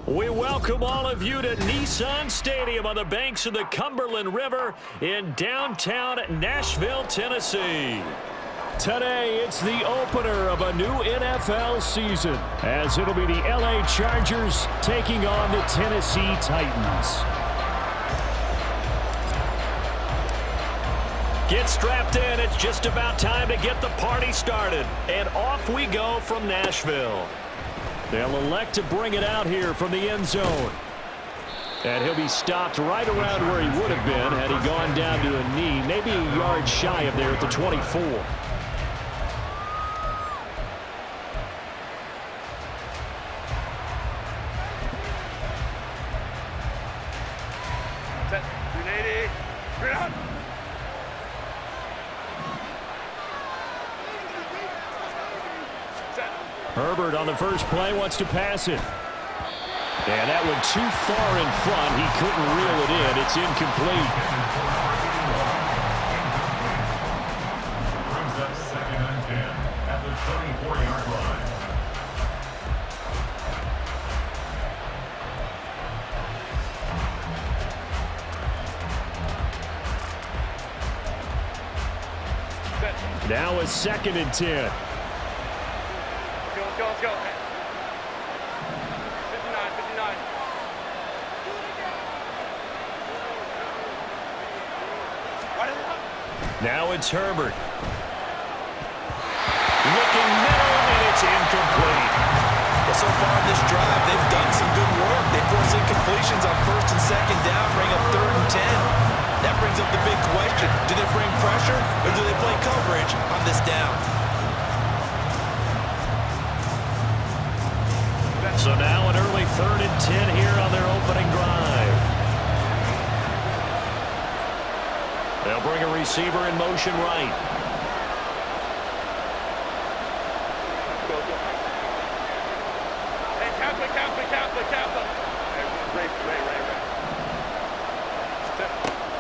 We welcome all of you to Nissan Stadium on the banks of the Cumberland River in downtown Nashville, Tennessee. Today, it's the opener of a new NFL season, as it'll be the LA Chargers taking on the Tennessee Titans. Get strapped in. It's just about time to get the party started. And off we go from Nashville. They'll elect to bring it out here from the end zone. And he'll be stopped right around where he would have been had he gone down to a knee, maybe a yard shy of there at the 24. Set. 380. Straight out. Herbert on the first play wants to pass it. And that one too far in front. He couldn't reel it in. It's incomplete. Brings up 2nd and 10 at the 34-yard line. Now it's 2nd and 10. Let's go. 59, 59. Now it's Herbert. Looking middle, and it's incomplete. Well, so far in this drive, they've done some good work. They force incompletions on 1st and 2nd down, bring up 3rd and 10. That brings up the big question. Do they bring pressure, or do they play coverage on this down? So now an early 3rd and 10 here on their opening drive. They'll bring a receiver in motion right. Hey, Kappa.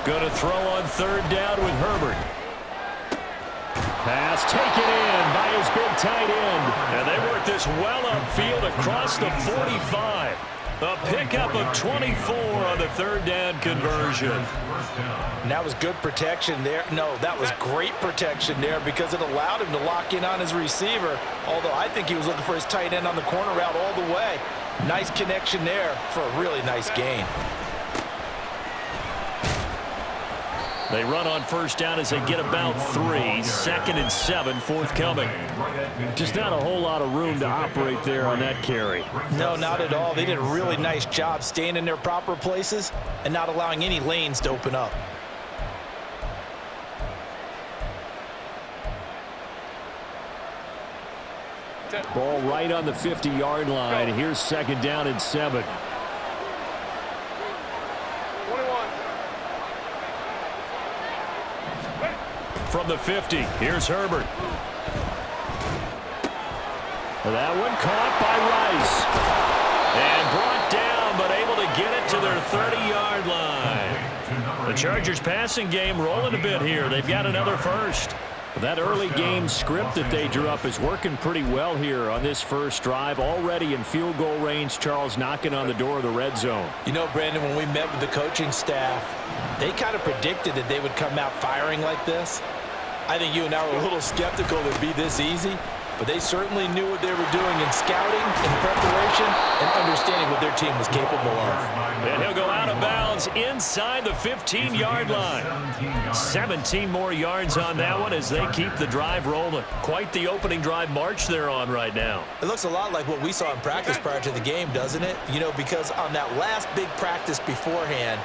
Going to throw on 3rd down with Herbert. Pass taken in by his big tight end. And they work this well upfield across the 45. A pickup of 24 on the 3rd down conversion. And that was good protection there. No, that was great protection there because it allowed him to lock in on his receiver. Although I think he was looking for his tight end on the corner route all the way. Nice connection there for a really nice gain. They run on 1st down as they get about 3. 2nd and 7 forthcoming. Just not a whole lot of room to operate there on that carry. No, not at all. They did a really nice job staying in their proper places and not allowing any lanes to open up. Ball right on the 50-yard line. Here's 2nd down and 7. From the 50, here's Herbert. That one caught by Rice. And brought down, but able to get it to their 30-yard line. The Chargers passing game rolling a bit here. They've got another first. That early game script that they drew up is working pretty well here on this first drive. Already in field goal range, Charles knocking on the door of the red zone. You know, Brandon, when we met with the coaching staff, they kind of predicted that they would come out firing like this. I think you and I were a little skeptical it would be this easy, but they certainly knew what they were doing in scouting, in preparation, and understanding what their team was capable of. And he'll go out of bounds inside the 15-yard line. 17 more yards on that one as they keep the drive rolling. Quite the opening drive march they're on right now. It looks a lot like what we saw in practice prior to the game, doesn't it? You know, because on that last big practice beforehand,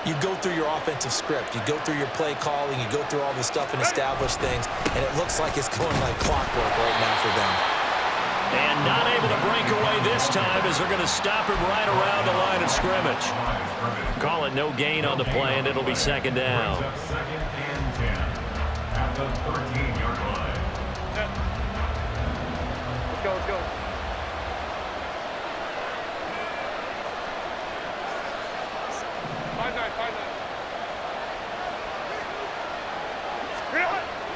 you go through your offensive script. You go through your play calling. You go through all this stuff and establish things. And it looks like it's going like clockwork right now for them. And not able to break away this time as they're going to stop him right around the line of scrimmage. Call it no gain on the play, and it'll be second down. Second and 10 at the 13-yard line. Let's go, let's go.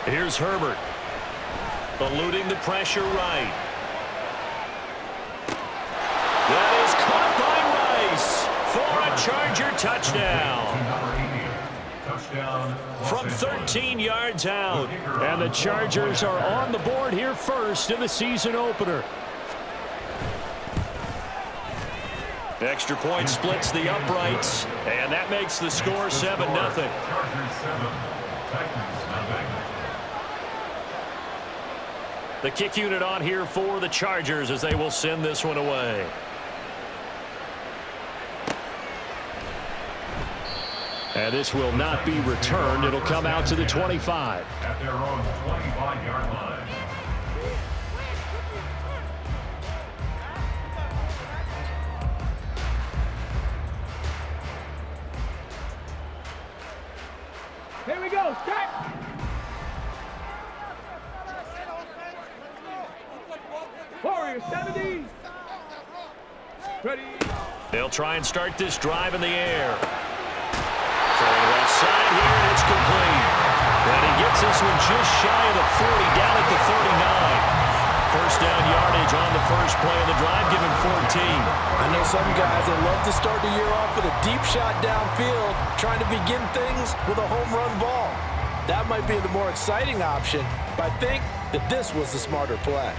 Here's Herbert. Eluding the pressure right. That is caught by Rice for a Charger touchdown. From 13 yards out. And the Chargers are on the board here first in the season opener. Extra point splits the uprights, and that makes the score 7-0. The kick unit on here for the Chargers as they will send this one away. And this will not be returned. It'll come out to the 25. At their own 25-yard line. Here we go, start! Warriors, 70. Ready. They'll try and start this drive in the air. Throwing left side here, and it's complete. And he gets this one just shy of the 40, down at the 39. First down yardage on the first play of the drive, give him 14. I know some guys that love to start the year off with a deep shot downfield, trying to begin things with a home run ball. That might be the more exciting option, but I think that this was the smarter play.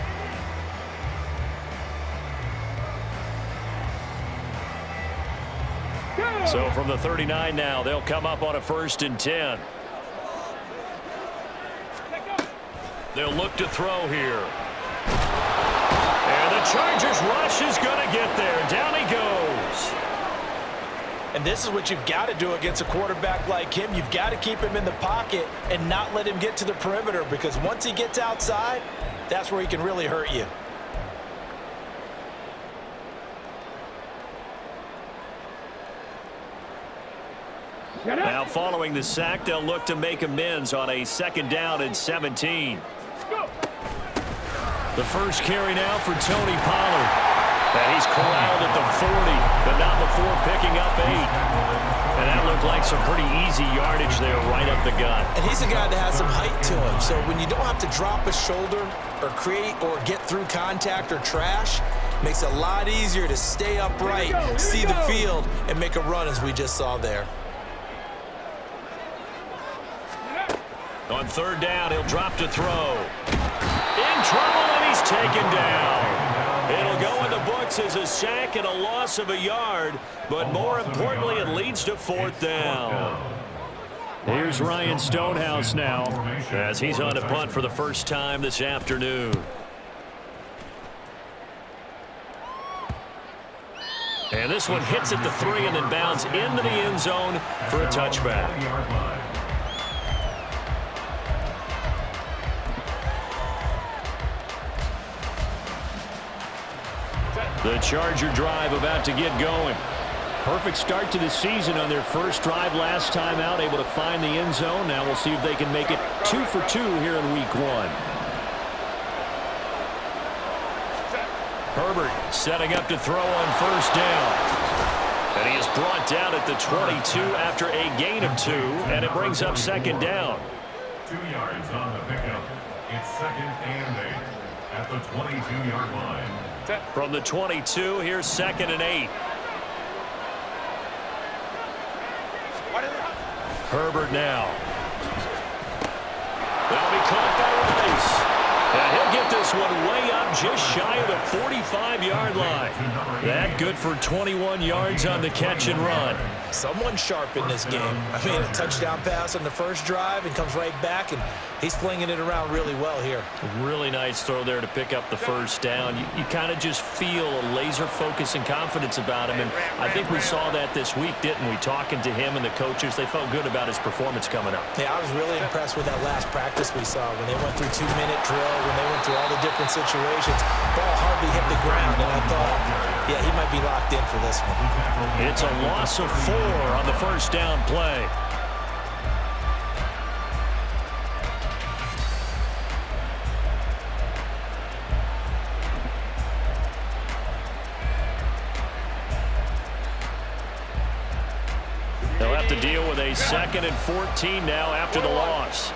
So from the 39 now, they'll come up on a 1st and 10. They'll look to throw here. And the Chargers rush is going to get there. Down he goes. And this is what you've got to do against a quarterback like him. You've got to keep him in the pocket and not let him get to the perimeter, because once he gets outside, that's where he can really hurt you. Now following the sack, they'll look to make amends on a 2nd down and 17. The first carry now for Tony Pollard. And he's corralled at the 40, but not before picking up 8. And that looked like some pretty easy yardage there right up the gut. And he's a guy that has some height to him, so when you don't have to drop a shoulder or create or get through contact or trash, makes it a lot easier to stay upright, see the field, and make a run as we just saw there. On 3rd down, he'll drop to throw. In trouble, and he's taken down. It'll go in the books as a sack and a loss of a yard, but more importantly, it leads to 4th down. Here's Ryan Stonehouse now as he's on to punt for the first time this afternoon. And this one hits at the 3 and then bounds into the end zone for a touchback. The Charger drive about to get going. Perfect start to the season on their first drive last time out, able to find the end zone. Now we'll see if they can make it 2 for 2 here in week 1. Herbert setting up to throw on first down. And he is brought down at the 22 after a gain of 2, and it brings up second down. 2 yards on the pickup. It's 2nd and 8 at the 22-yard line. From the 22, here's 2nd and 8. Herbert now. That'll be caught by Rice. And he'll get this one way up just shy of the 45-yard line. That good for 21 yards on the catch and run. Someone sharp in this game. I mean, a touchdown pass on the first drive and comes right back, and he's flinging it around really well here. Really nice throw there to pick up the first down. You kind of just feel a laser focus and confidence about him, and I think we saw that this week, didn't we? Talking to him and the coaches, they felt good about his performance coming up. Yeah, I was really impressed with that last practice we saw when they went through 2-minute drill, when they went through all the different situations. Ball hardly hit the ground, and I thought, yeah, he might be locked in for this one. It's a loss of 4 on the first down play. They'll have to deal with a 2nd and 14 now after the loss.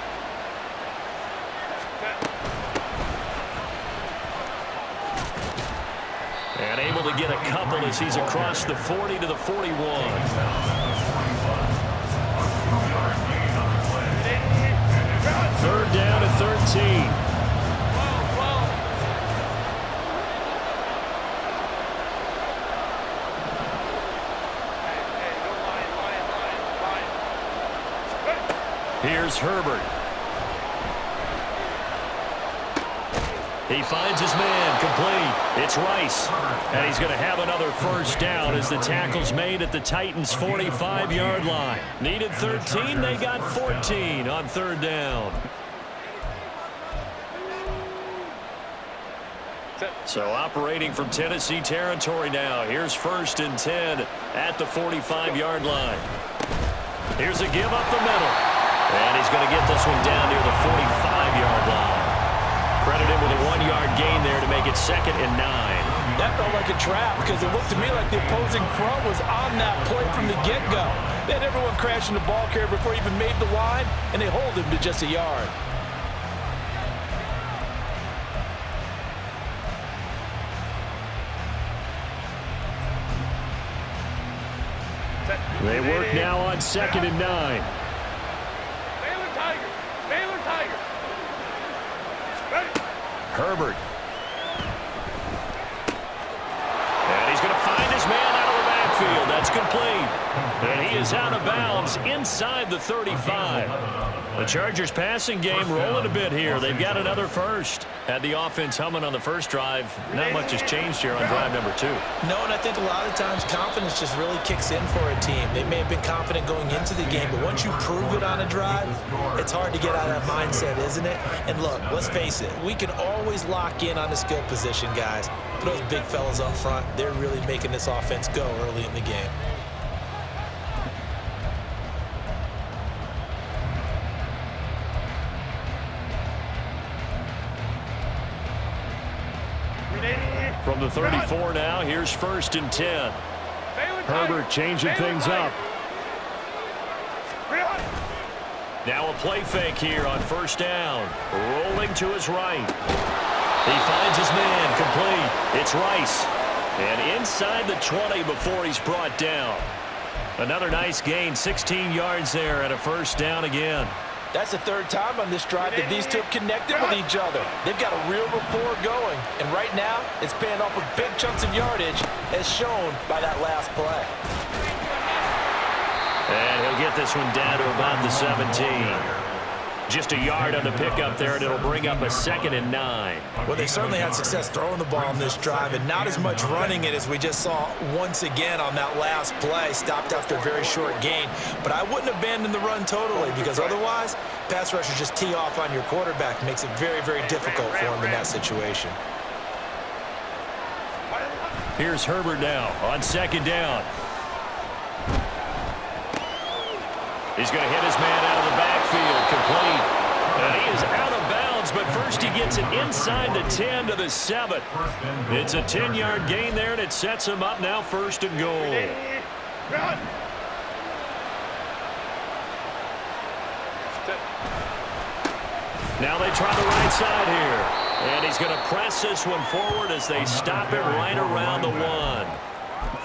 And able to get a couple as he's across the 40 to the 41. Third down at 13. Here's Herbert. He finds his man, complete. It's Rice. And he's going to have another first down as the tackle's made at the Titans' 45-yard line. Needed 13, they got 14 on third down. So operating from Tennessee territory now. Here's 1st and 10 at the 45-yard line. Here's a give up the middle. And he's going to get this one down near the 45-yard line. Credit him with a 1-yard gain there to make it 2nd and 9. That felt like a trap because it looked to me like the opposing front was on that play from the get-go. They had everyone crashing the ball carrier before he even made the line, and they hold him to just a yard. They work now on 2nd and 9. Herbert. And he's going to find his man out of the backfield. That's complete. And he is out of bounds inside the 35. The Chargers passing game rolling a bit here. They've got another first. Had the offense humming on the first drive. Not much has changed here on drive number 2. No, and I think a lot of times confidence just really kicks in for a team. They may have been confident going into the game, but once you prove it on a drive, it's hard to get out of that mindset, isn't it? And look, let's face it, we can always lock in on the skill position, guys. But those big fellas up front, they're really making this offense go early in the game. From the 34 now, here's 1st and 10. Herbert changing things up. Now a play fake here on first down. Rolling to his right. He finds his man, complete. It's Rice. And inside the 20 before he's brought down. Another nice gain, 16 yards there and a first down again. That's the 3rd time on this drive that these two have connected with each other. They've got a real rapport going. And right now, it's paying off with big chunks of yardage, as shown by that last play. And he'll get this one down to about the 17. Just a yard on the pickup there, and it'll bring up a 2nd and 9. Well, they certainly had success throwing the ball on this drive, and not as much running it as we just saw once again on that last play. Stopped after a very short gain. But I wouldn't abandon the run totally, because otherwise, pass rushers just tee off on your quarterback. Makes it very, very difficult for him in that situation. Here's Herbert now on 2nd down. He's going to hit his man out of the backfield, complete. And he is out of bounds, but first First, he gets it inside the 10 to the 7. It's a 10-yard gain there, and it sets him up now 1st and goal. Now they try the right side here. And he's going to press this one forward as they stop it right around the 1.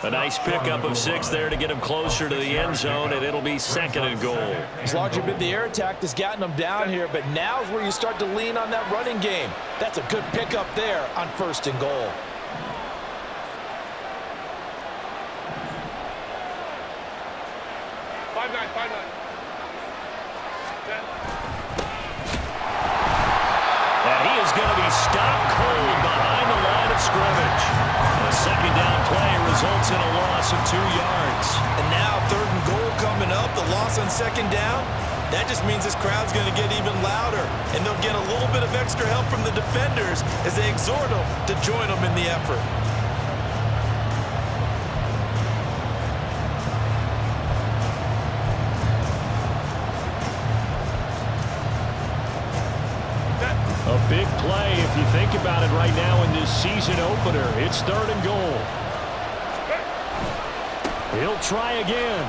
A nice pickup of 6 there to get him closer to the end zone, and it'll be 2nd and goal. As largely been the air attack that's gotten them down here, but now is where you start to lean on that running game. That's a good pickup there on 1st and goal. And he is going to be stopped cold behind the line of scrimmage. A 2nd down play results in a loss of 2 yards. And now 3rd and goal coming up. The loss on 2nd down. That just means this crowd's going to get even louder. And they'll get a little bit of extra help from the defenders as they exhort them to join them in the effort. A big play if you think about it right now in this season opener. It's 3rd and goal. He'll try again.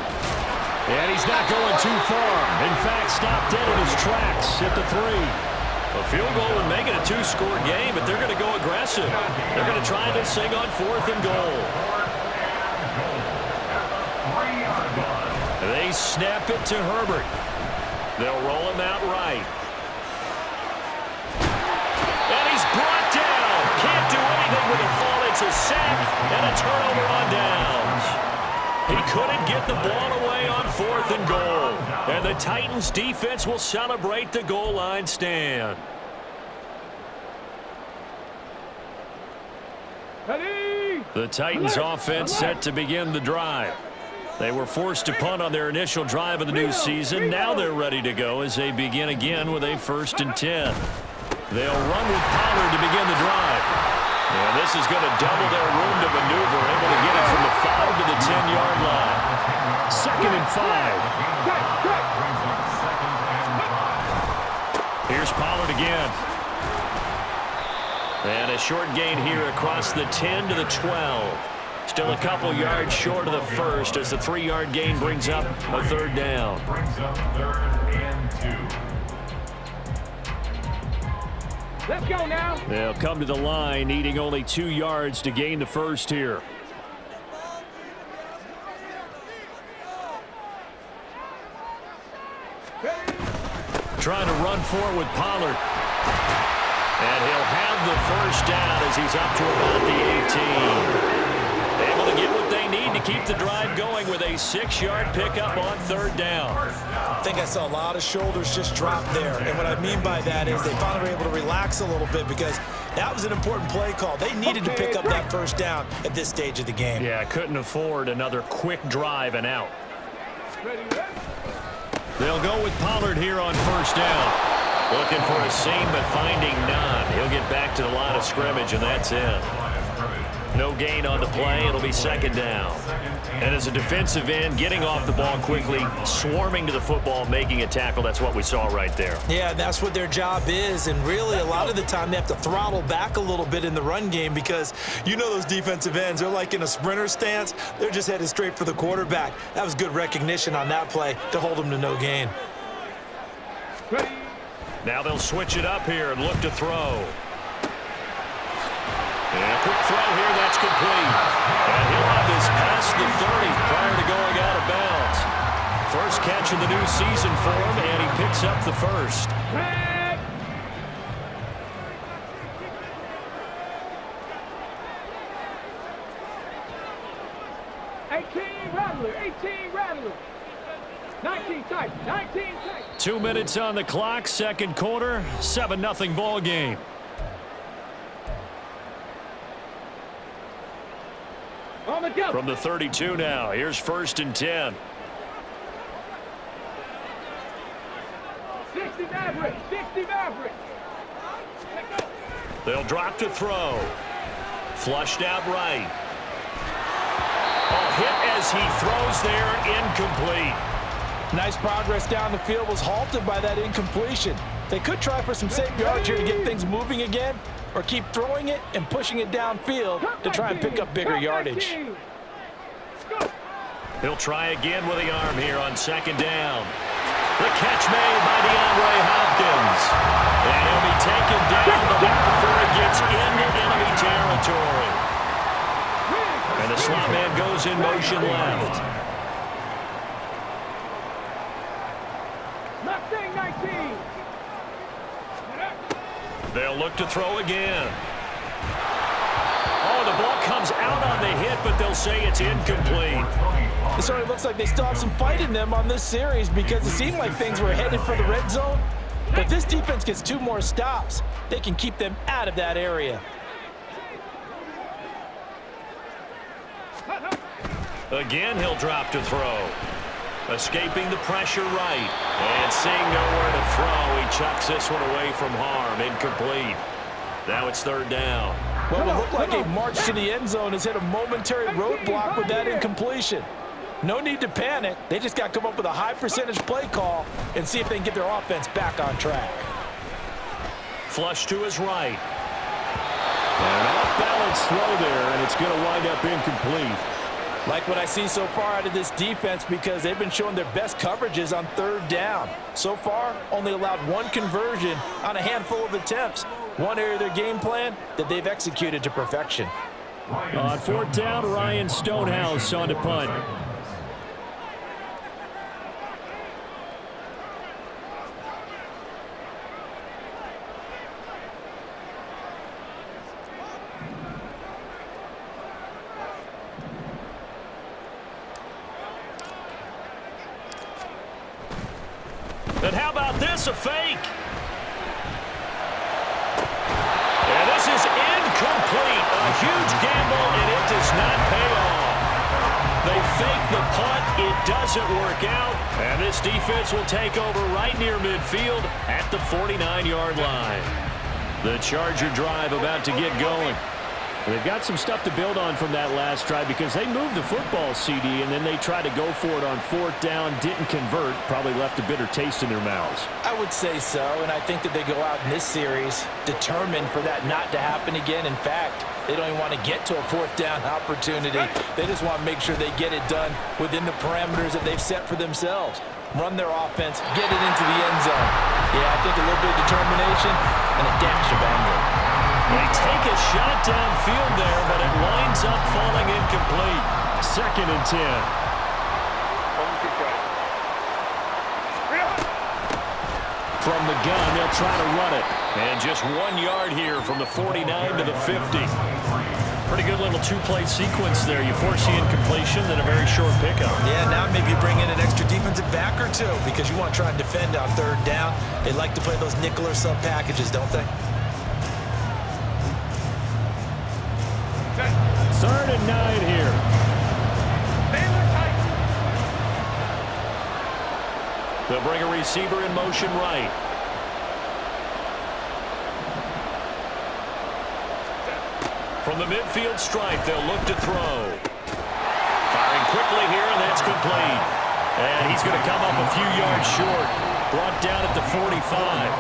And he's not going too far. In fact, stopped dead in his tracks at the 3. A field goal would make it a 2-score game, but they're going to go aggressive. They're going to try this thing on 4th and goal. They snap it to Herbert. They'll roll him out right. And he's brought down. Can't do anything with a fall. It's a sack and a turnover on downs. He couldn't get the ball away on 4th and goal. And the Titans defense will celebrate the goal line stand. The Titans offense set to begin the drive. They were forced to punt on their initial drive of the new season. Now they're ready to go as they begin again with a 1st and 10. They'll run with Pollard to begin the drive. And this is going to double their room to maneuver, able to get it from the 5 to the 10-yard line. 2nd and 5. Here's Pollard again. And a short gain here across the 10 to the 12. Still a couple yards short of the 1st as the 3-yard gain brings up a 3rd down. Brings up 3rd and 2. Let's go now. They'll come to the line, needing only 2 yards to gain the 1st here. Trying to run forward with Pollard. And he'll have the 1st down as he's up to about the 18. Able to get what they need to keep the drive going with a 6-yard pickup on 3rd down. I think I saw a lot of shoulders just drop there. And what I mean by that is they finally were able to relax a little bit because that was an important play call. They needed to pick up that 1st down at this stage of the game. Yeah, couldn't afford another quick drive and out. They'll go with Pollard here on 1st down. Looking for a seam, but finding none. He'll get back to the line of scrimmage, and that's it. No gain on the play. It'll be 2nd down. And as a defensive end, getting off the ball quickly, swarming to the football, making a tackle, that's what we saw right there. Yeah, that's what their job is. And really, a lot of the time, they have to throttle back a little bit in the run game because you know those defensive ends, they're like in a sprinter stance. They're just headed straight for the quarterback. That was good recognition on that play to hold them to no gain. Now they'll switch it up here and look to throw. And a quick throw here, that's complete. And he'll have this past the 30 prior to going out of bounds. First catch of the new season for him, and he picks up the 1st. 18 Rattler, 18 Rattler. 19 tight, 19 tight. 2 minutes on the clock, 2nd quarter, 7-0 ball game. On the jump. From the 32 now, here's 1st and 10. 60 Maverick, 60 Maverick. They'll drop to throw. Flushed out right. A hit as he throws there, incomplete. Nice progress down the field, was halted by that incompletion. They could try for some safe yards here to get things moving again, or keep throwing it and pushing it downfield to try and pick up bigger yardage. He'll try again with the arm here on second down. The catch made by DeAndre Hopkins. And he'll be taken down, but not before he gets into enemy territory. And the slot man goes in motion left. Mustang 19. They'll look to throw again. Oh, the ball comes out on the hit, but they'll say it's incomplete. It certainly looks like they still have some fight in them on this series because it seemed like things were headed for the red zone. But this defense gets 2 more stops. They can keep them out of that area. Again, he'll drop to throw. Escaping the pressure right. And seeing nowhere to throw, he chucks this one away from harm. Incomplete. Now it's third down. What will look like a march to the end zone has hit a momentary roadblock with that incompletion. No need to panic. They just got to come up with a high percentage play call and see if they can get their offense back on track. Flush to his right. An off-balance throw there, and it's going to wind up incomplete. Like what I see so far out of this defense because they've been showing their best coverages on third down. So far, only allowed 1 conversion on a handful of attempts. One area of their game plan that they've executed to perfection. On fourth down, Ryan Stonehouse on to punt. And how about this, a fake? And this is incomplete. A huge gamble, and it does not pay off. They fake the punt. It doesn't work out. And this defense will take over right near midfield at the 49-yard line. The Charger drive about to get going. They've got some stuff to build on from that last drive because they moved the football, CD, and then they tried to go for it on fourth down, didn't convert, probably left a bitter taste in their mouths. I would say so, and I think that they go out in this series determined for that not to happen again. In fact, they don't even want to get to a fourth down opportunity. They just want to make sure they get it done within the parameters that they've set for themselves. Run their offense, get it into the end zone. Yeah, I think a little bit of determination and a dash of anger. They take a shot downfield there, but it winds up falling incomplete. 2nd and 10. From the gun, they'll try to run it. And just 1 yard here from the 49 to the 50. Pretty good little 2-play sequence there. You force the incompletion, then a very short pickup. Yeah, now maybe you bring in an extra defensive back or 2 because you want to try and defend on third down. They like to play those nickel or sub packages, don't they? 3rd and 9 here. They'll bring a receiver in motion right. From the midfield stripe, they'll look to throw. Firing quickly here, and that's complete. And he's going to come up a few yards short. Brought down at the 45.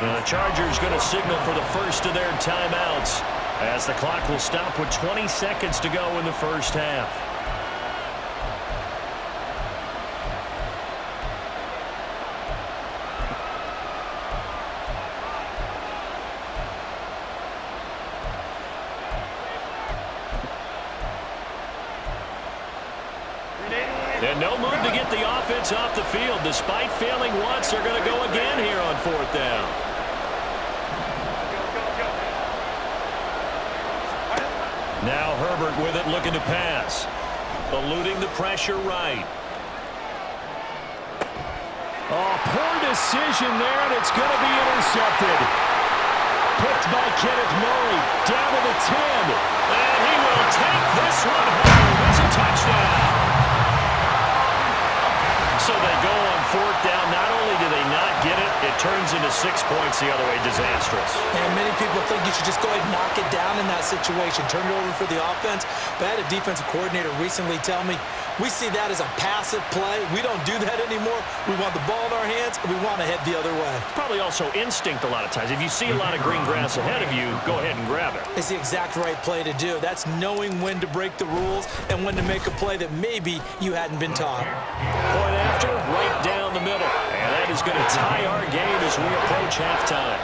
And the Chargers going to signal for the first of their timeouts, as the clock will stop with 20 seconds to go in the first half. And no move to get the offense off the field. Despite failing once, they're going to go again here on fourth down. Now Herbert with it, looking to pass. Eluding the pressure right. Oh, poor decision there, and it's going to be intercepted. Picked by Kenneth Murray, down to the 10. And he will take this one home. It's a touchdown. So they go on fourth down. Not only do they not get it, it turns into 6 points the other way, disastrous. And many people think you should just go ahead and knock it down in that situation, turn it over for the offense. But I had a defensive coordinator recently tell me, we see that as a passive play. We don't do that anymore. We want the ball in our hands, and we want to head the other way. Probably also instinct a lot of times. If you see a lot of green grass ahead of you, go ahead and grab it. It's the exact right play to do. That's knowing when to break the rules and when to make a play that maybe you hadn't been taught. Point after, right down the middle. And that is going to tie our game as we approach halftime.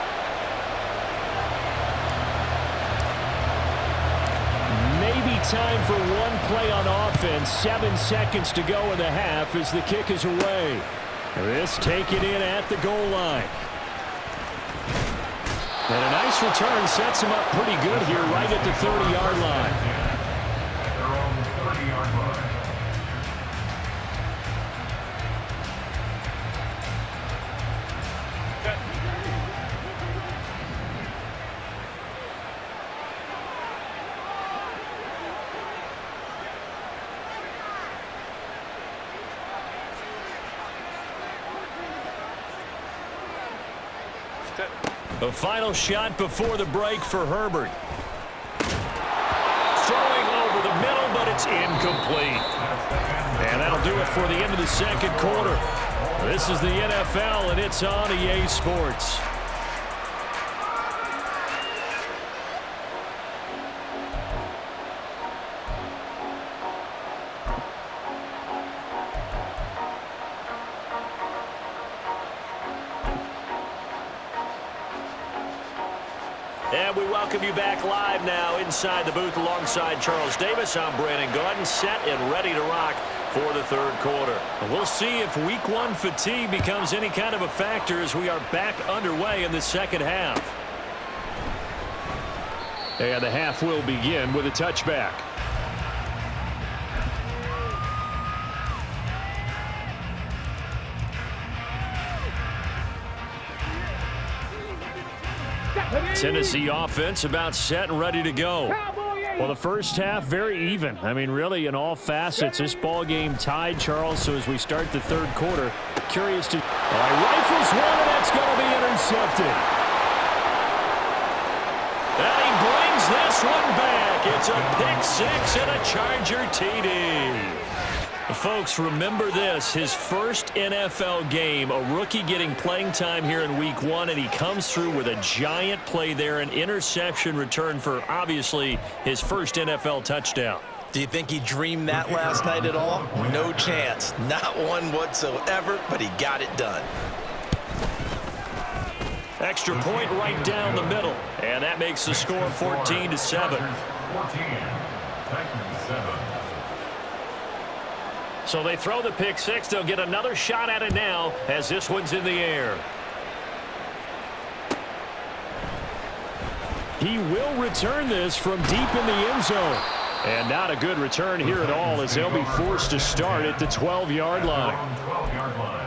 Maybe time for one play on offense. 7 seconds to go in the half as the kick is away. This taken in at the goal line. And a nice return sets him up pretty good here right at the 30-yard line. Their own 30-yard line. The final shot before the break for Herbert. Throwing over the middle, but it's incomplete. And that'll do it for the end of the second quarter. This is the NFL, and it's on EA Sports. And we welcome you back live now inside the booth alongside Charles Davis. I'm Brandon Gaudin, set and ready to rock for the third quarter. And we'll see if week one fatigue becomes any kind of a factor as we are back underway in the second half. And the half will begin with a touchback. Tennessee offense about set and ready to go. Well, the first half, very even. I mean, really, in all facets, this ball game tied, Charles. So as we start the third quarter, curious to... rifles one, and that's going to be intercepted. And he brings this one back. It's a pick six and a Charger TD. Folks, remember this, his first NFL game, a rookie getting playing time here in week one, and he comes through with a giant play there, an interception return for, obviously, his first NFL touchdown. Do you think he dreamed that last night at all? No chance. Not one whatsoever, but he got it done. Extra point right down the middle, and that makes the score 14-7. 14, Titans 7. So they throw the pick six. They'll get another shot at it now as this one's in the air. He will return this from deep in the end zone. And not a good return here at all as they'll be forced to start at the 12-yard line. 12-yard line.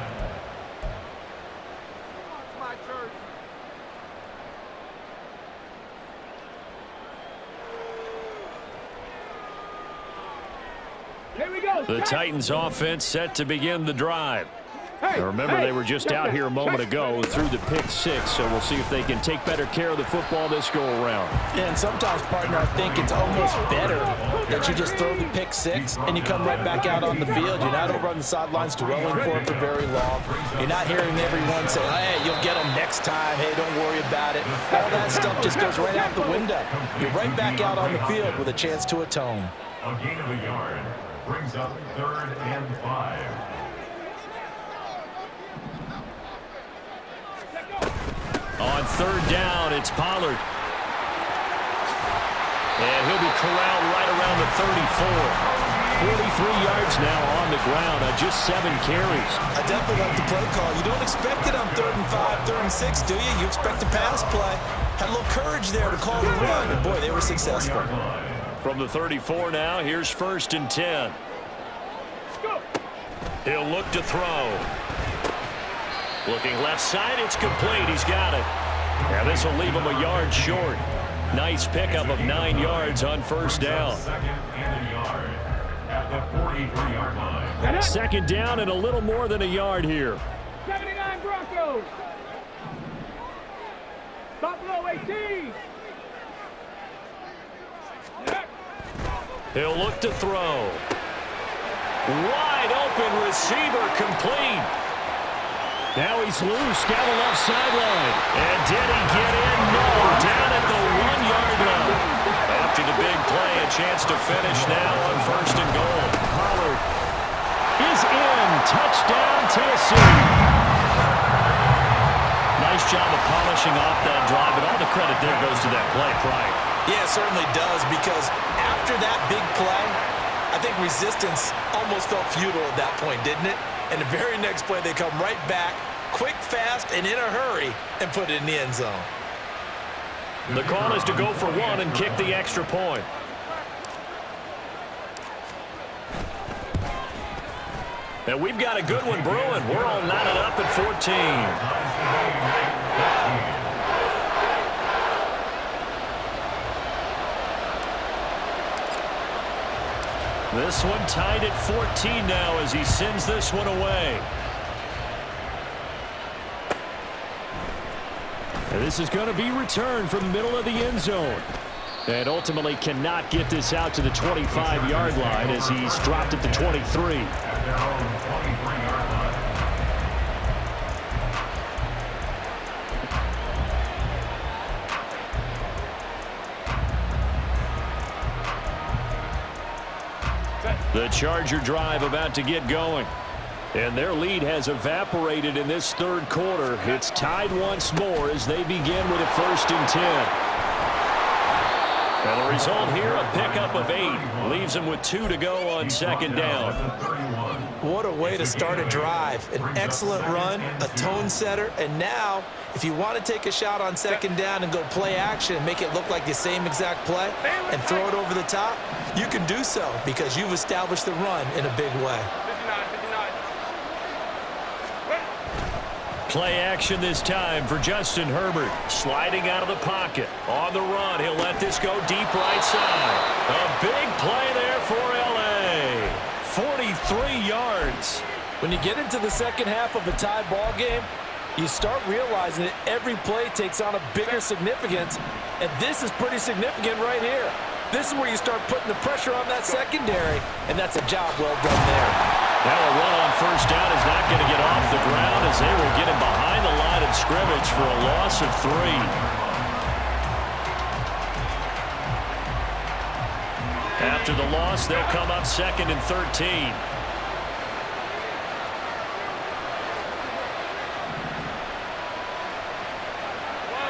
Here we go. The Titans offense set to begin the drive. Now remember, they were just out here a moment ago through the pick six, so we'll see if they can take better care of the football this go-around. And sometimes, partner, I think it's almost better that you just throw the pick six and you come right back out on the field. You're not over on the sidelines dwelling for it for very long. You're not hearing everyone say, hey, you'll get them next time. Hey, don't worry about it. All that stuff just goes right out the window. You're right back out on the field with a chance to atone. A gain of a yard brings up 3rd and 5. On third down, it's Pollard. And he'll be corralled right around the 34. 43 yards now on the ground on just 7 carries. I definitely like the play call. You don't expect it on 3rd and 5, 3rd and 6, do you? You expect a pass play. Had a little courage there to call the run, and boy, they were successful. From the 34 now, here's 1st and 10. He'll look to throw. Looking left side, it's complete. He's got it. Now this will leave him a yard short. Nice pickup of 9 yards on 1st down. 2nd and a yard at the 43-yard line. 2nd down and a little more than a yard here. 79 Broncos. Buffalo 18. He'll look to throw. Wide open receiver complete. Now he's loose down the left sideline. And did he get in? No. Down at the 1-yard line. After the big play, a chance to finish now on 1st and goal. Pollard is in. Touchdown, Tennessee. Nice job of polishing off that drive, but all the credit there goes to that play prior. Yeah, it certainly does, because after that big play, I think resistance almost felt futile at that point, didn't it? And the very next play, they come right back, quick, fast, and in a hurry, and put it in the end zone. The call is to go for one and kick the extra point. And we've got a good one brewing. We're all knotted up at 14. This one tied at 14 now as he sends this one away. And this is going to be returned from the middle of the end zone. And ultimately cannot get this out to the 25-yard line as he's dropped at the 23. At their own 23-yard line. The Charger drive about to get going. And their lead has evaporated in this third quarter. It's tied once more as they begin with a 1st and 10. And the result here, a pickup of 8. Leaves them with 2 to go on 2nd down. What a way to start a drive. An excellent run, a tone setter, and now, if you want to take a shot on 2nd down and go play action and make it look like the same exact play and throw it over the top, you can do so because you've established the run in a big way. Play action this time for Justin Herbert. Sliding out of the pocket. On the run, he'll let this go deep right side. A big play there for L.A. 43 yards. When you get into the second half of a tie ball game, you start realizing that every play takes on a bigger significance, and this is pretty significant right here. This is where you start putting the pressure on that secondary, and that's a job well done there. Now a run on 1st down is not going to get off the ground as they will get him behind the line of scrimmage for a loss of 3. After the loss, they'll come up 2nd and 13.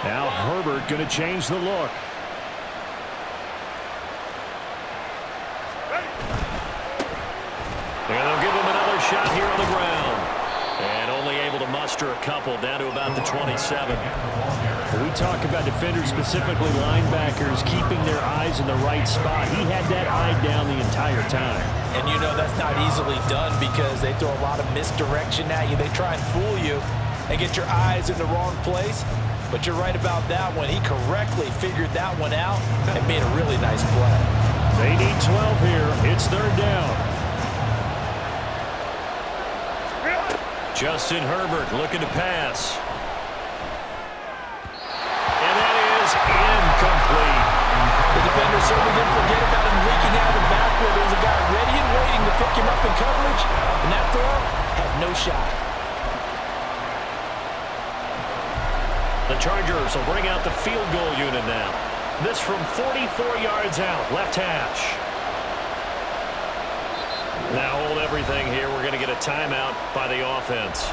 Now Herbert going to change the look. And they'll give him another shot here on the ground. And only able to muster a couple down to about the 27. We talk about defenders, specifically linebackers, keeping their eyes in the right spot. He had that eye down the entire time. And you know that's not easily done because they throw a lot of misdirection at you. They try and fool you and get your eyes in the wrong place. But you're right about that one. He correctly figured that one out and made a really nice play. They need 12 here. It's 3rd down. Justin Herbert looking to pass. And that is incomplete. The defender certainly didn't forget about him leaking out of the backfield. There was a guy ready and waiting to pick him up in coverage, and that throw had no shot. The Chargers will bring out the field goal unit now. This from 44 yards out, left hash. Now hold everything here. We're going to get a timeout by the offense.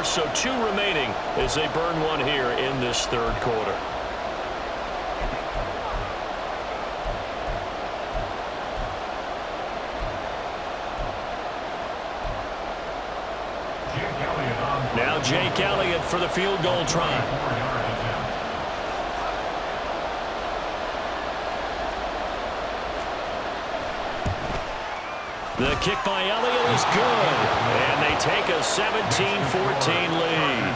So 2 remaining as they burn one here in this 3rd quarter. Now Jake Elliott for the field goal try. The kick by Elliott is good, and they take a 17-14 lead.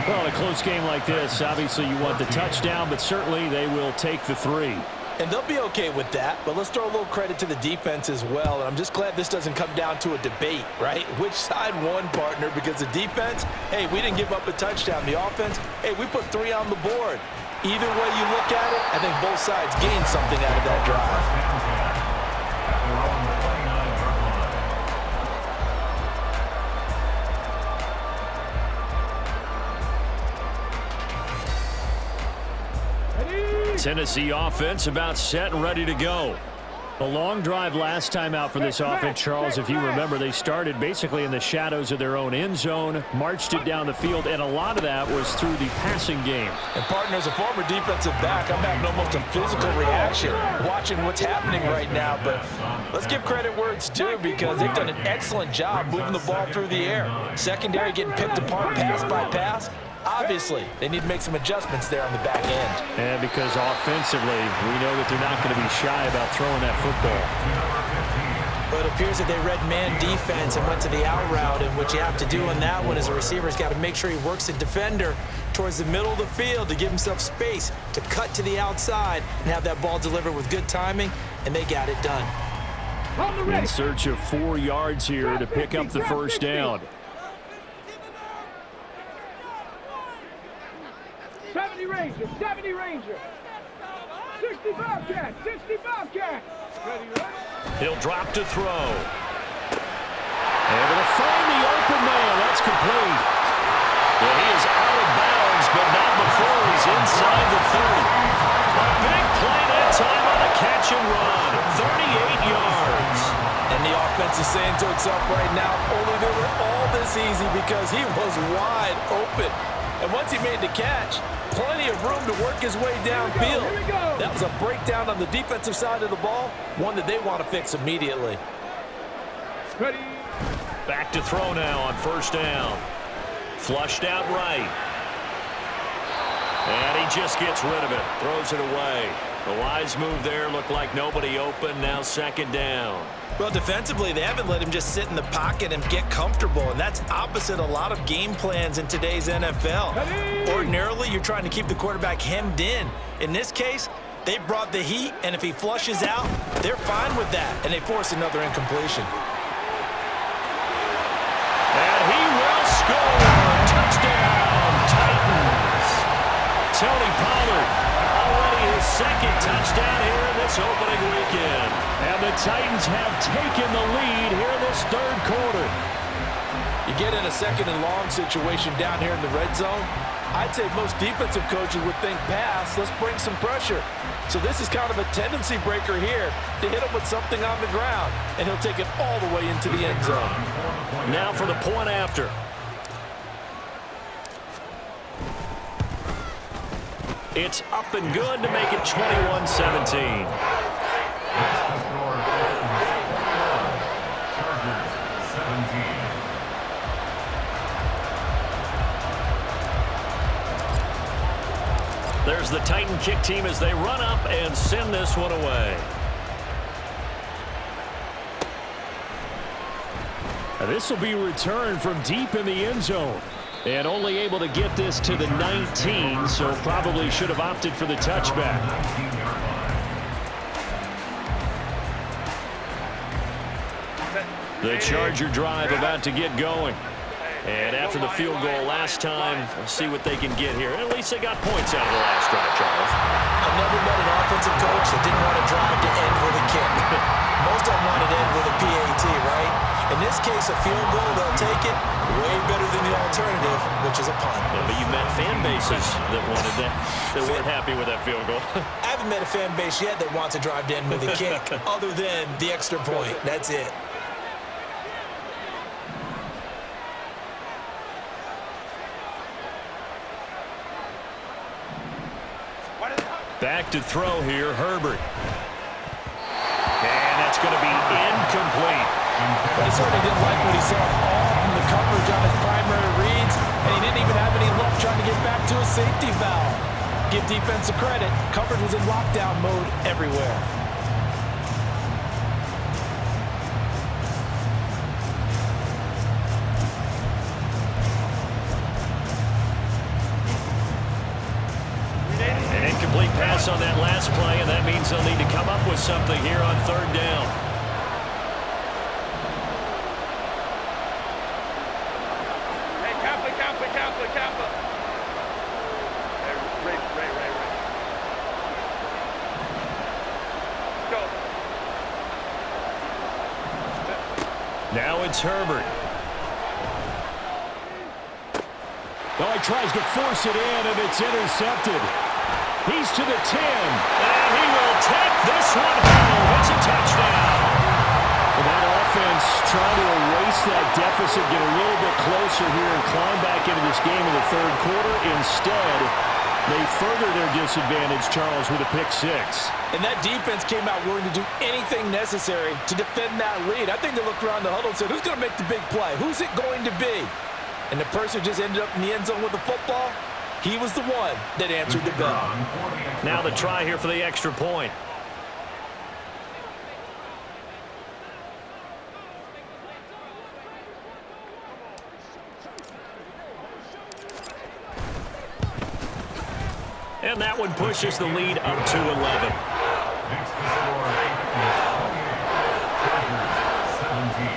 Well, a close game like this, obviously you want the touchdown, but certainly they will take the 3. And they'll be okay with that, but let's throw a little credit to the defense as well. And I'm just glad this doesn't come down to a debate, right? Which side won, partner? Because the defense, hey, we didn't give up a touchdown. The offense, hey, we put 3 on the board. Either way you look at it, I think both sides gained something out of that drive. Tennessee offense about set and ready to go. A long drive last time out for this offense, Charles. If you remember, they started basically in the shadows of their own end zone, marched it down the field, and a lot of that was through the passing game. And, partner, as a former defensive back, I'm having almost a physical reaction watching what's happening right now. But let's give credit where it's due because they've done an excellent job moving the ball through the air. Secondary getting picked apart pass by pass. Obviously, they need to make some adjustments there on the back end. And because offensively, we know that they're not going to be shy about throwing that football. But it appears that they read man defense and went to the out route, and what you have to do on that one as a receiver is got to make sure he works the defender towards the middle of the field to give himself space to cut to the outside and have that ball delivered with good timing, and they got it done. In search of 4 yards here to pick up the first down. 70 Ranger, 70 Ranger. 60 Bobcat, 60 Bobcat. Ready, right? He'll drop to throw. Able to find the open man. That's complete. Well, he is out of bounds, but not before he's inside the 30. A big play that time on a catch and run. 38 yards. And the offense is saying to itself right now, only they were all this easy because he was wide open. And once he made the catch, plenty of room to work his way downfield. That was a breakdown on the defensive side of the ball, one that they want to fix immediately. Ready. Back to throw now on first down. Flushed out right. And he just gets rid of it. Throws it away. The wise move there. Looked like nobody open. Now second down. Well, defensively, they haven't let him just sit in the pocket and get comfortable, and that's opposite a lot of game plans in today's NFL. Ordinarily, you're trying to keep the quarterback hemmed in. In this case, they brought the heat, and if he flushes out, they're fine with that, and they force another incompletion. And he will score. Touchdown, Titans. Tony Pollard, already his second touchdown here in this opening weekend. And the Titans have taken the lead here in this third quarter. You get in a second and long situation down here in the red zone, I'd say most defensive coaches would think pass, let's bring some pressure. So this is kind of a tendency breaker here to hit him with something on the ground, and he'll take it all the way into the end zone. Now for the point after. It's up and good to make it 21-17. There's the Titan kick team as they run up and send this one away. This will be returned from deep in the end zone. And only able to get this to the 19, so probably should have opted for the touchback. The Charger drive about to get going. And after the field goal last time, we'll see what they can get here. At least they got points out of the last drive, Charles. I've never met an offensive coach that didn't want to drive to end with a kick. Most of them wanted to end with a PAT, right? In this case, a field goal, they'll take it. Way better than the alternative, which is a punt. Yeah, but you met fan bases that wanted that, that weren't happy with that field goal. I haven't met a fan base yet that wants to drive to end with a kick, other than the extra point. That's it. Back to throw here, Herbert. And that's going to be incomplete. But he certainly didn't like what he saw all from the coverage on his primary reads, and he didn't even have any luck trying to get back to his safety valve. Give defensive credit. Coverage was in lockdown mode everywhere. something here on third down. Hey, Kappa. Ray. Let's go. Now it's Herbert. Well, he tries to force it in, and it's intercepted. He's to the 10. And he will take this one home. It's a touchdown. And that offense trying to erase that deficit, get a little bit closer here, and climb back into this game in the third quarter. Instead, they further their disadvantage, Charles, with a pick six. And that defense came out willing to do anything necessary to defend that lead. I think they looked around the huddle and said, who's going to make the big play? Who's it going to be? And the person who just ended up in the end zone with the football, he was the one that answered the bell. Now the try here for the extra point. And that one pushes the lead up to 11. Makes the score 17.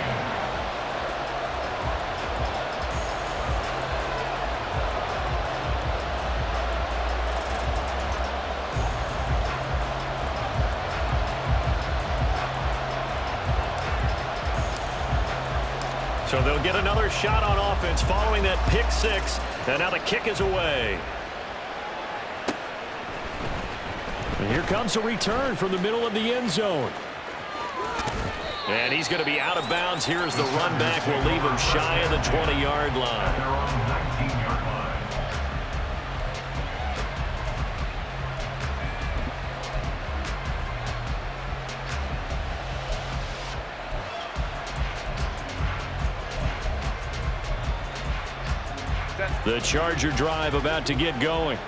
So they'll get another shot on offense following that pick six. And now the kick is away. And here comes a return from the middle of the end zone. And he's going to be out of bounds. Here's the run back. Will leave him shy of the 20-yard line. They're on the 19-yard line. The Charger drive about to get going.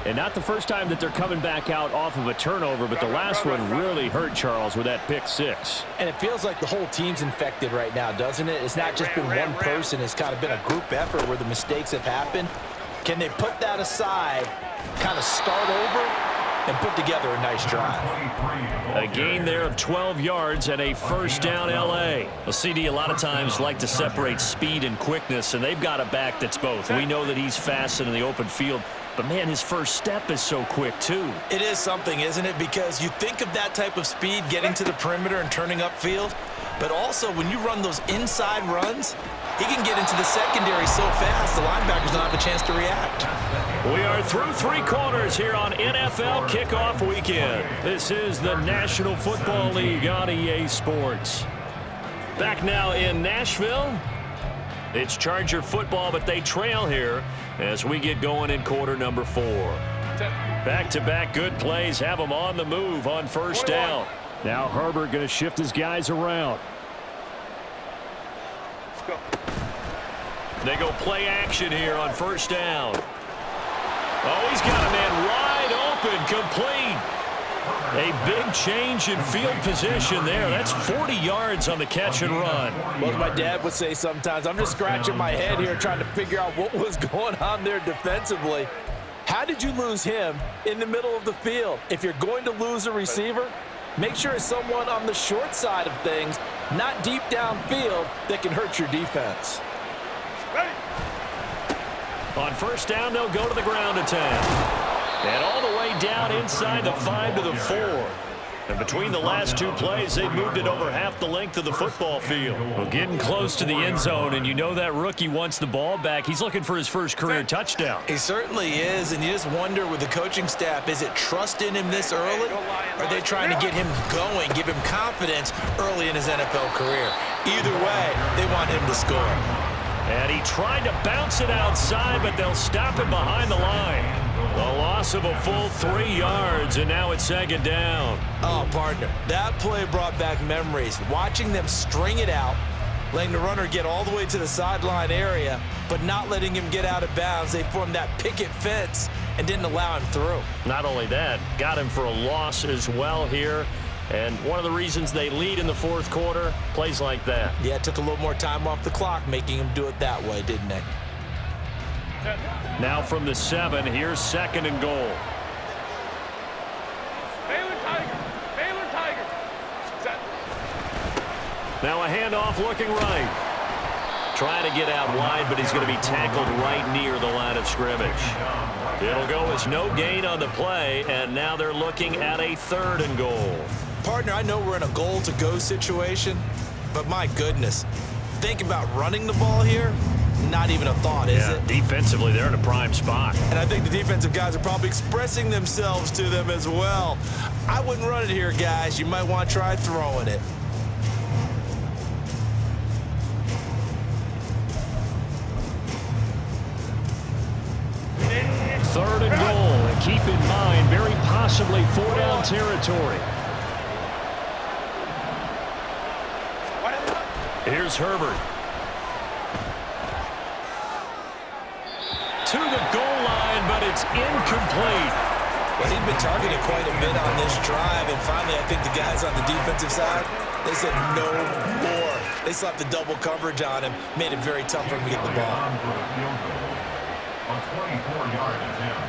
And not the first time that they're coming back out off of a turnover, but the last one really hurt, Charles, with that pick six. And it feels like the whole team's infected right now, doesn't it? It's not just been one person. It's kind of been a group effort where the mistakes have happened. Can they put that aside, kind of start over, and put together a nice drive? A gain there of 12 yards and a first down L.A. Well, CD a lot of times like to separate speed and quickness, and they've got a back that's both. We know that he's fast in the open field, but, man, his first step is so quick, too. It is something, isn't it? Because you think of that type of speed getting to the perimeter and turning upfield, but also when you run those inside runs, he can get into the secondary so fast the linebackers don't have a chance to react. We are through three quarters here on NFL Kickoff Weekend. This is the National Football League on EA Sports. Back now in Nashville. It's Charger football, but they trail here as we get going in quarter number 4. Back-to-back good plays have them on the move on first down. Now Herbert going to shift his guys around. They go play action here on first down. Oh, he's got a man wide open, complete. A big change in field position there. That's 40 yards on the catch and run. Well, as my dad would say sometimes, I'm just scratching my head here trying to figure out what was going on there defensively. How did you lose him in the middle of the field? If you're going to lose a receiver, make sure it's someone on the short side of things, not deep downfield, that can hurt your defense. On first down, they'll go to the ground attack. And all the way down inside the 5 to the 4. And between the last two plays, they've moved it over half the length of the football field. Well, getting close to the end zone, and you know that rookie wants the ball back. He's looking for his first career touchdown. He certainly is, and you just wonder with the coaching staff, is it trust in him this early? Or are they trying to get him going, give him confidence early in his NFL career? Either way, they want him to score. And he tried to bounce it outside, but they'll stop him behind the line. A loss of a full 3 yards, and now it's second down. Oh, partner, that play brought back memories. Watching them string it out, letting the runner get all the way to the sideline area, but not letting him get out of bounds. They formed that picket fence and didn't allow him through. Not only that, got him for a loss as well here. And one of the reasons they lead in the fourth quarter, plays like that. Yeah, it took a little more time off the clock, making him do it that way, didn't they? Now from the 7, here's second and goal. Baylor Tigers! Baylor Tigers! Now a handoff looking right. Trying to get out wide, but he's going to be tackled right near the line of scrimmage. It'll go as no gain on the play, and now they're looking at a 3rd and goal. Partner, I know we're in a goal-to-go situation, but my goodness, think about running the ball here. Not even a thought, is it? Defensively, they're in a prime spot. And I think the defensive guys are probably expressing themselves to them as well. I wouldn't run it here, guys. You might want to try throwing it. 3rd and goal. And keep in mind, very possibly 4-down territory. Here's Herbert. To the goal line, but it's incomplete. Well, he'd been targeted quite a bit on this drive, and finally I think the guys on the defensive side, they said no more. They slapped the double coverage on him, made it very tough for him to get the ball. A 24-yard attempt.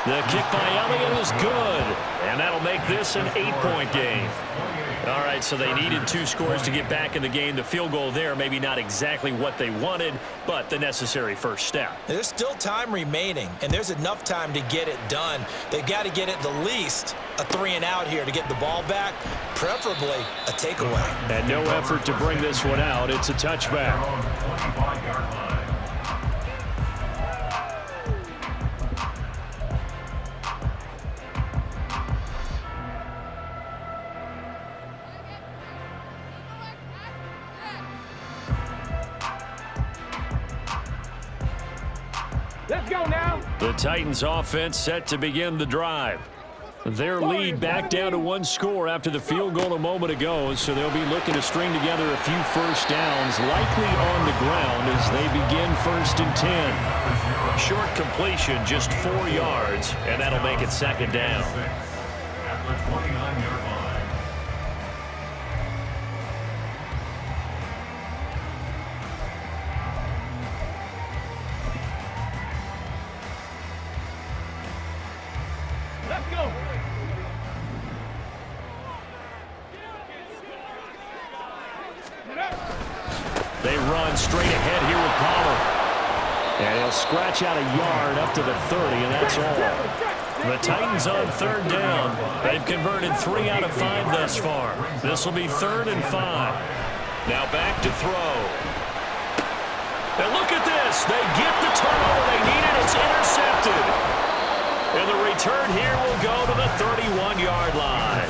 The kick by Elliott is good, and that'll make this an 8-point game. All right, so they needed 2 scores to get back in the game. The field goal there, maybe not exactly what they wanted, but the necessary first step. There's still time remaining, and there's enough time to get it done. They've got to get at the least a 3-and-out here to get the ball back, preferably a takeaway. And no effort to bring this one out. It's a touchback. 25-yard line. Let's go now. The Titans offense set to begin the drive. Their lead back down to 1 score after the field goal a moment ago, so they'll be looking to string together a few first downs, likely on the ground as they begin 1st and 10. Short completion, just 4 yards, and that'll make it 2nd down. At the 29-yard line. Let's go. They run straight ahead here with Pollard. And he'll scratch out a yard up to the 30, and that's all. The Titans on 3rd down. They've converted 3 out of 5 thus far. This will be 3rd and 5. Now back to throw. And look at this. They get the turnover they needed. It's intercepted. And the return here will go to the 31-yard line.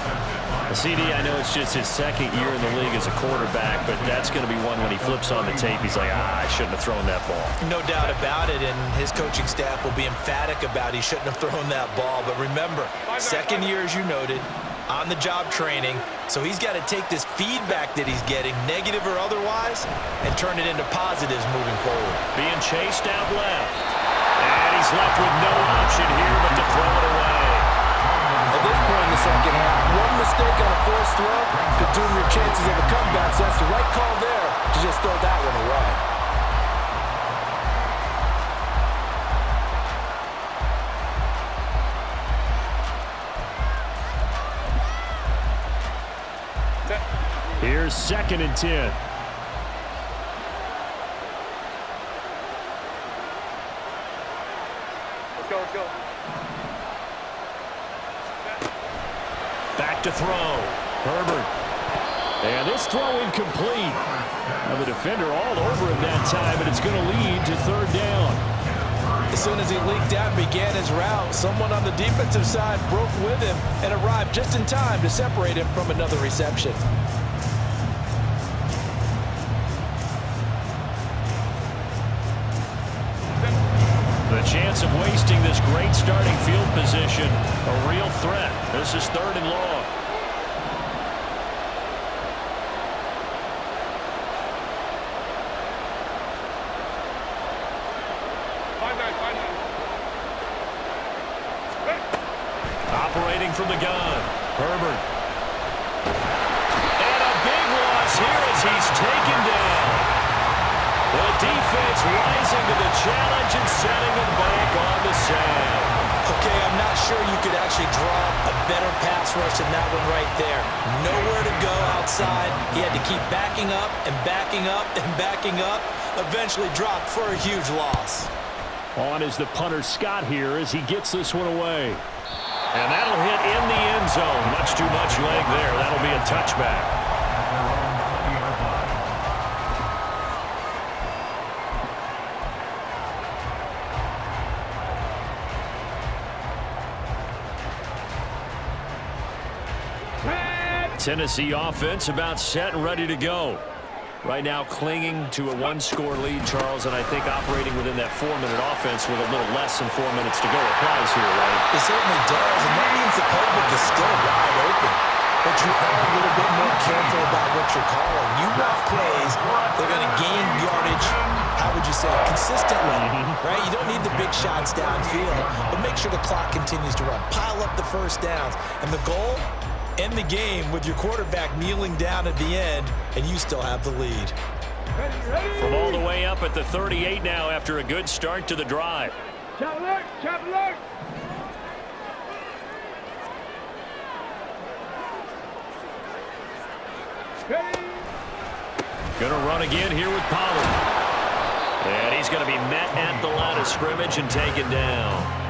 CD, I know it's just his 2nd year in the league as a quarterback, but that's going to be one when he flips on the tape. He's like, I shouldn't have thrown that ball. No doubt about it, and his coaching staff will be emphatic about he shouldn't have thrown that ball. But remember, 2nd year, as you noted, on-the-job training, so he's got to take this feedback that he's getting, negative or otherwise, and turn it into positives moving forward. Being chased out left. And he's left with no option here but to throw it away. At this point in the 2nd half, one mistake on a forced throw could doom your chances of a comeback, so that's the right call there to just throw that one away. Here's 2nd and 10. Let's go, let's go. Back to throw. Herbert. And this throw incomplete. Now the defender all over him that time, and it's going to lead to 3rd down. As soon as he leaked out and began his route, someone on the defensive side broke with him and arrived just in time to separate him from another reception. The chance of wasting this great starting field position, a real threat. This is 3rd and long. Operating from the gun, Herbert. And a big loss here as he's taken down. The defense rising to the challenge and setting him back on the sand. Okay, I'm not sure you could actually draw a better pass rush than that one right there. Nowhere to go outside. He had to keep backing up and backing up and backing up. Eventually dropped for a huge loss. On is the punter Scott here as he gets this one away. And that'll hit in the end zone. Much too much leg there. That'll be a touchback. Tennessee offense about set and ready to go. Right now clinging to a one-score lead, Charles, and I think operating within that 4-minute offense with a little less than 4 minutes to go applies here, right? It certainly does, and that means the playbook is still wide open. But you are a little bit more careful about what you're calling. You want plays that are going to gain yardage, how would you say, consistently, right? You don't need the big shots downfield, but make sure the clock continues to run. Pile up the first downs, and the goal, end the game with your quarterback kneeling down at the end, and you still have the lead. From all the way up at the 38 now after a good start to the drive. Chop alert! Chop alert! Gonna run again here with Pollard. And he's gonna be met at the line of scrimmage and taken down.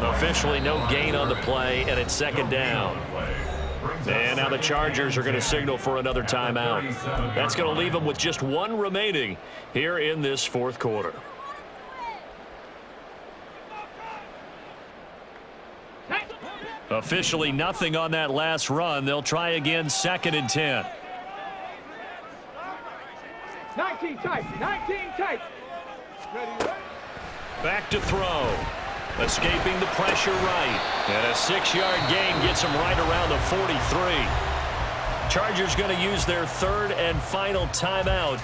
Officially no gain on the play, and it's second down. And now the Chargers are going to signal for another timeout. That's going to leave them with just one remaining here in this fourth quarter. Officially nothing on that last run. They'll try again, 2nd and 10. 19 tight. 19 tight. Ready. Back to throw. Escaping the pressure right. And a 6-yard gain gets him right around the 43. Chargers going to use their 3rd and final timeout.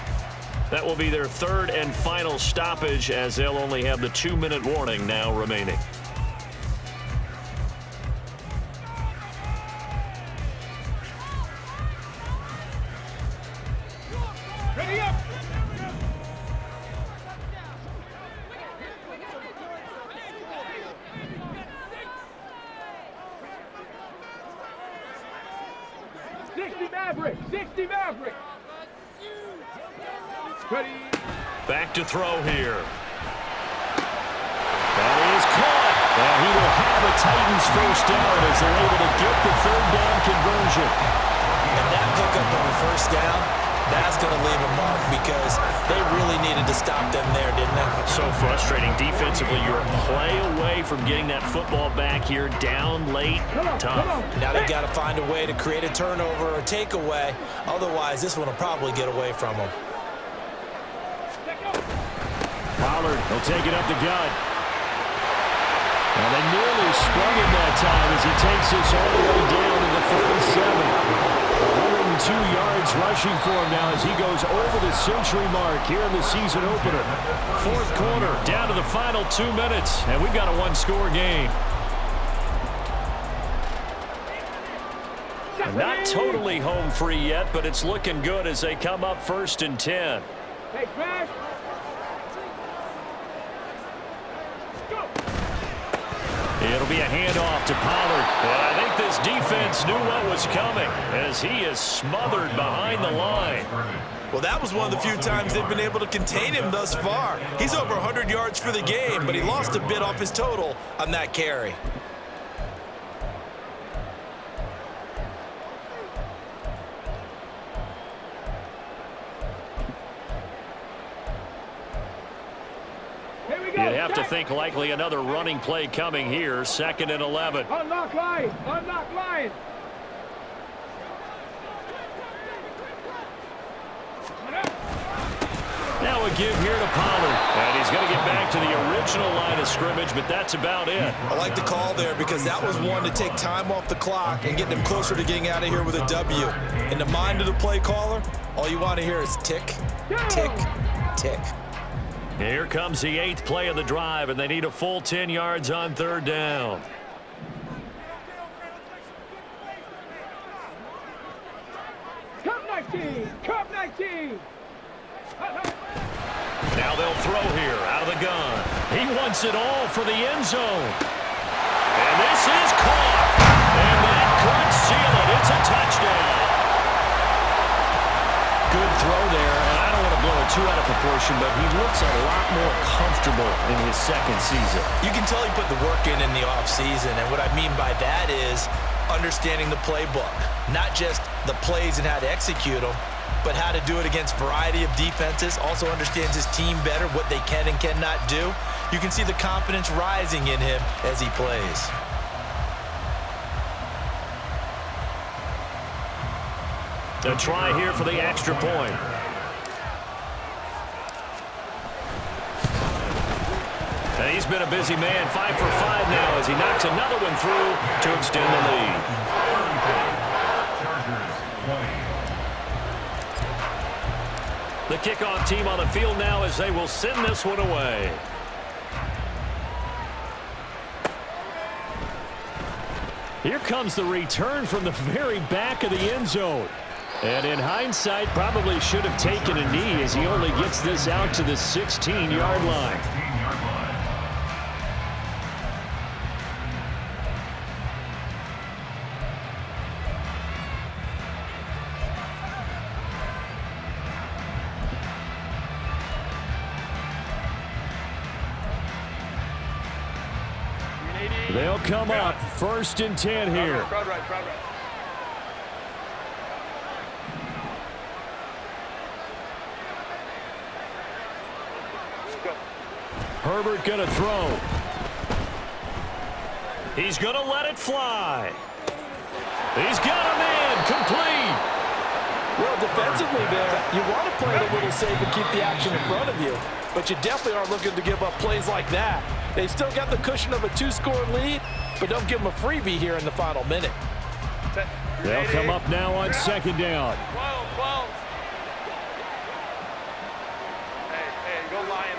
That will be their 3rd and final stoppage as they'll only have the 2-minute warning now remaining. Ready up. Maverick. 60 Maverick. Ready. Back to throw here. That is caught. And he will have a Titans first down as they're able to get the 3rd down conversion. And that pickup of a first down, that's going to leave a mark because they really needed to stop them there, didn't they? So frustrating. Defensively, you're a play away from getting that football back here, down late, tough. Now they've got to find a way to create a turnover or takeaway. Otherwise, this one will probably get away from them. Pollard will take it up the gut. And they nearly sprung him that time as he takes this all the way down to the 47. 102 yards rushing for him now as he goes over the century mark here in the season opener. Fourth quarter, down to the final 2 minutes, and we've got a one-score game. Not totally home free yet, but it's looking good as they come up 1st and 10. Hey, Crash. It'll be a handoff to Pollard. And I think this defense knew what was coming as he is smothered behind the line. Well, that was one of the few times they've been able to contain him thus far. He's over 100 yards for the game, but he lost a bit off his total on that carry. You'd have to think likely another running play coming here. 2nd and 11. Unlock line. Unlock line. Now a give here to Pollard. And he's going to get back to the original line of scrimmage, but that's about it. I like the call there because that was one to take time off the clock and get them closer to getting out of here with a W. In the mind of the play caller, all you want to hear is tick, tick, tick. Here comes the 8th play of the drive, and they need a full 10 yards on 3rd down. Cup 19. Cup 19. Now they'll throw here out of the gun. He wants it all for the end zone. this is caught. And that could seal it. It's a touchdown. Good throw there, and I don't want to blow it too out of proportion, but he looks a lot more comfortable in his second season. You can tell he put the work in the offseason, and what I mean by that is understanding the playbook. Not just the plays and how to execute them, but how to do it against a variety of defenses. Also understands his team better, what they can and cannot do. You can see the confidence rising in him as he plays. A try here for the extra point. And he's been a busy man, 5 for 5 now as he knocks another one through to extend the lead. The kickoff team on the field now as they will send this one away. Here comes the return from the very back of the end zone. And in hindsight, probably should have taken a knee as he only gets this out to the 16-yard line. They'll come up 1st and 10 here. Crowd right. Herbert gonna throw. He's gonna let it fly. He's got a man complete. Well, defensively there, you want to play it a little safe and keep the action in front of you, but you definitely aren't looking to give up plays like that. They still got the cushion of a 2-score lead, but don't give them a freebie here in the final minute. They'll come up now on 2nd down. 12. Hey, go Lion.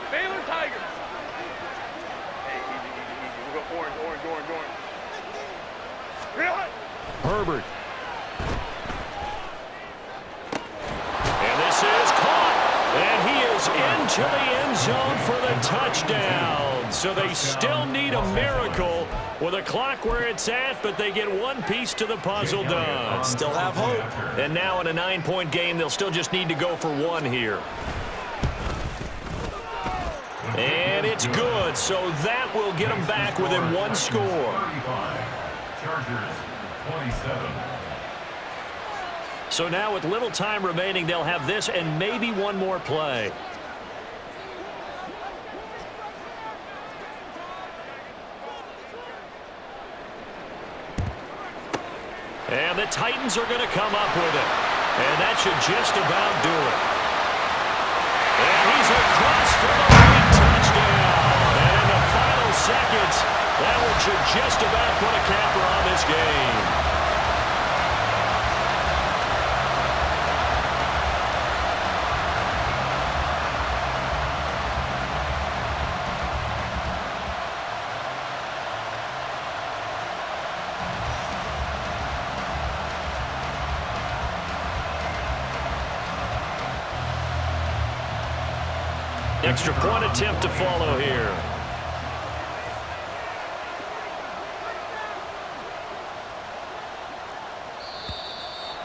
Baylor Tigers. Hey, easy. We'll go orange. Real hot. Herbert. And this is caught. And he is into the end zone for the touchdown. So they still need a miracle with a clock where it's at, but they get one piece to the puzzle done. Still have hope. And now in a 9-point game, they'll still just need to go for one here. And it's good, so that will get them back within one score. 35. Chargers 27. So now with little time remaining, they'll have this and maybe one more play. And the Titans are going to come up with it. And that should just about do it. And he's across for the late touchdown. And in the final seconds, that one should just about put a capper on this game. Extra point attempt to follow here.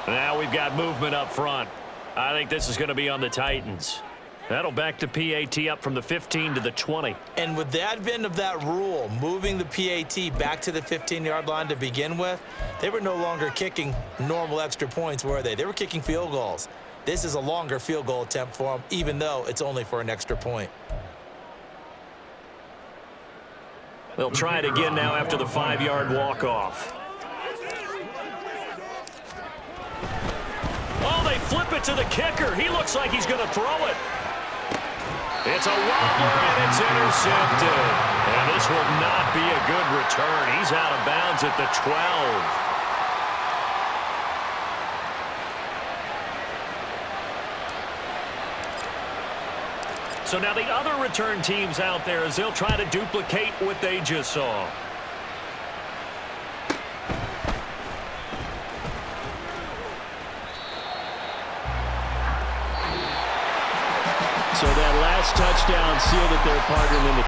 Now we've got movement up front. I think this is going to be on the Titans. That'll back the PAT up from the 15 to the 20. And with the advent of that rule, moving the PAT back to the 15-yard line to begin with, they were no longer kicking normal extra points, were they? They were kicking field goals. This is a longer field goal attempt for them, even though it's only for an extra point. They'll try it again now after the 5-yard walk-off. Oh, they flip it to the kicker. He looks like he's going to throw it. It's a wobbler, and it's intercepted. And this will not be a good return. He's out of bounds at the 12. So now the other return teams out there as they'll try to duplicate what they just saw. So that last touchdown touchdown sealed it there, partner, and then the